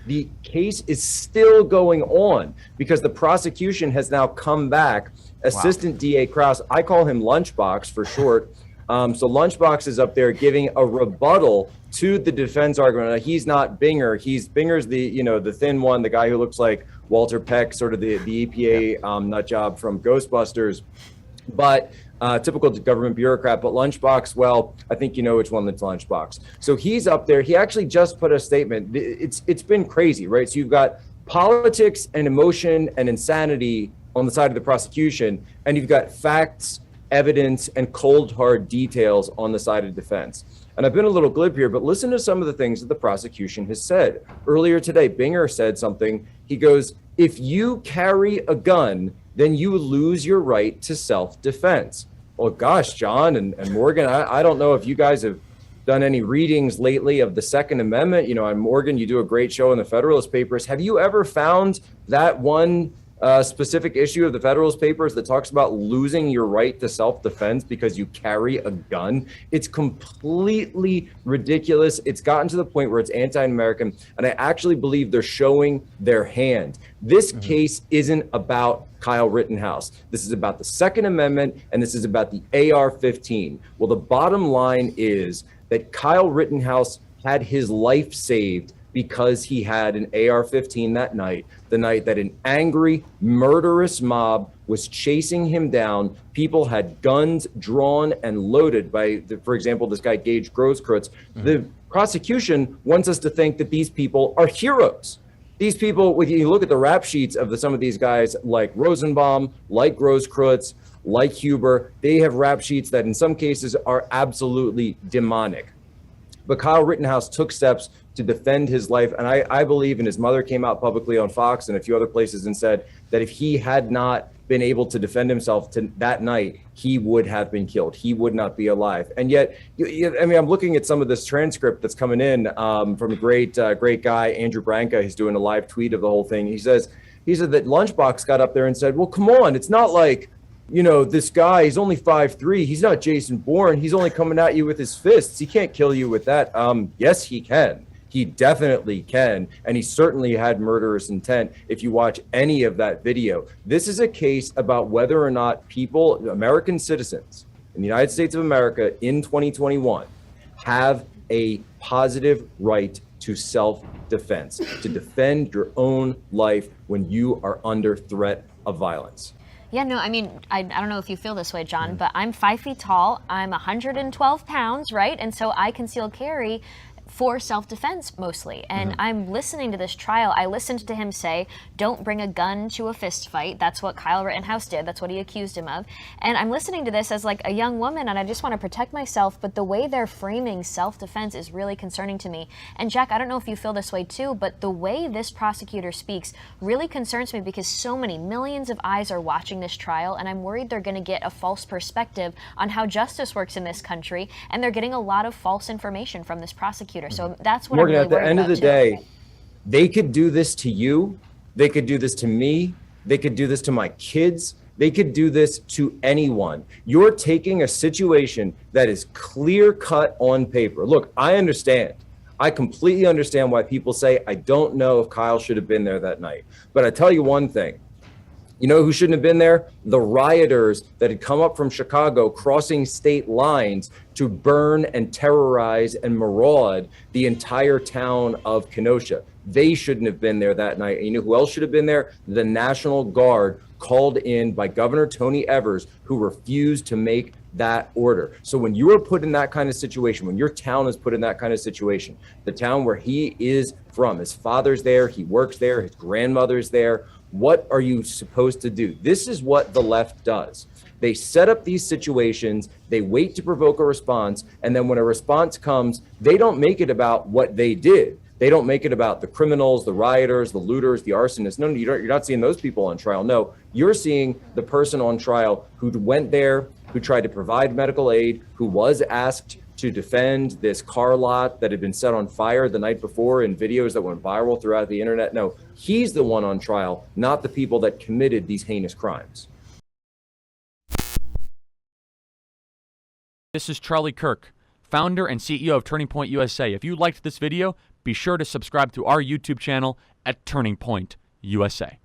The case is still going on because the prosecution has now come back. Assistant DA Krause, I call him Lunchbox for short. So Lunchbox is up there giving a rebuttal to the defense argument. Now, he's not Binger. Binger's the thin one, the guy who looks like Walter Peck, sort of the EPA nut job from Ghostbusters. But typical government bureaucrat. But Lunchbox, well, I think you know which one that's Lunchbox. So he's up there. He actually just put a statement. It's been crazy, right? So you've got politics and emotion and insanity on the side of the prosecution, and you've got facts, evidence, and cold hard details on the side of defense. And I've been a little glib here, but listen to some of the things that the prosecution has said. Earlier today, Binger said something. He goes, if you carry a gun, then you lose your right to self-defense. Well, gosh, John and Morgan, I don't know if you guys have done any readings lately of the Second Amendment. You know, on Morgan, you do a great show in the Federalist Papers. Have you ever found that one specific issue of the Federalist Papers that talks about losing your right to self-defense because you carry a gun? It's completely ridiculous. It's gotten to the point where it's anti-American, and I actually believe they're showing their hand. This case isn't about Kyle Rittenhouse. This is about the Second Amendment, and this is about the AR-15. Well, the bottom line is that Kyle Rittenhouse had his life saved because he had an AR-15 that night, the night that an angry, murderous mob was chasing him down. People had guns drawn and loaded by, for example, this guy, Gage Grosskreutz. The prosecution wants us to think that these people are heroes. These people, when you look at the rap sheets of some of these guys, like Rosenbaum, like Grosskreutz, like Huber, they have rap sheets that in some cases are absolutely demonic. But Kyle Rittenhouse took steps to defend his life. And I believe, and his mother came out publicly on Fox and a few other places and said that if he had not been able to defend himself that night, he would have been killed. He would not be alive. And yet, I mean, I'm looking at some of this transcript that's coming in from a great guy, Andrew Branca. He's doing a live tweet of the whole thing. He said that Lunchbox got up there and said, well, come on, it's not like, you know, this guy, he's only 5'3". He's not Jason Bourne. He's only coming at you with his fists. He can't kill you with that. Yes, he can. He definitely can. And he certainly had murderous intent if you watch any of that video. This is a case about whether or not people, American citizens in the United States of America in 2021, have a positive right to self-defense, to defend your own life when you are under threat of violence. Yeah, no, I mean, I don't know if you feel this way, John, but I'm 5 feet tall. I'm 112 pounds, right? And so I conceal carry for self-defense mostly. And I'm listening to this trial. I listened to him say, don't bring a gun to a fist fight. That's what Kyle Rittenhouse did. That's what he accused him of. And I'm listening to this as like a young woman, and I just want to protect myself. But the way they're framing self-defense is really concerning to me. And Jack, I don't know if you feel this way too, but the way this prosecutor speaks really concerns me because so many millions of eyes are watching this trial, and I'm worried they're going to get a false perspective on how justice works in this country, and they're getting a lot of false information from this prosecutor. So that's what Morgan, I'm really at the end of the too. day, they could do this to you. They could do this to me. They could do this to my kids. They could do this to anyone. You're taking a situation that is clear cut on paper. Look, I understand. I completely understand why people say, I don't know if Kyle should have been there that night. But I tell you one thing. You know who shouldn't have been there? The rioters that had come up from Chicago crossing state lines to burn and terrorize and maraud the entire town of Kenosha. They shouldn't have been there that night. And you know who else should have been there? The National Guard, called in by Governor Tony Evers, who refused to make that order. So when you are put in that kind of situation, when your town is put in that kind of situation, the town where he is from, his father's there, he works there, his grandmother's there, what are you supposed to do? This is what the left does. They set up these situations, they wait to provoke a response, and then when a response comes, they don't make it about what they did. They don't make it about the criminals, the rioters, the looters, the arsonists. No, you're not seeing those people on trial. No, you're seeing the person on trial who went there, who tried to provide medical aid, who was asked to defend this car lot that had been set on fire the night before in videos that went viral throughout the internet. No, he's the one on trial, not the people that committed these heinous crimes. This is Charlie Kirk, founder and CEO of Turning Point USA. If you liked this video, be sure to subscribe to our YouTube channel at Turning Point USA.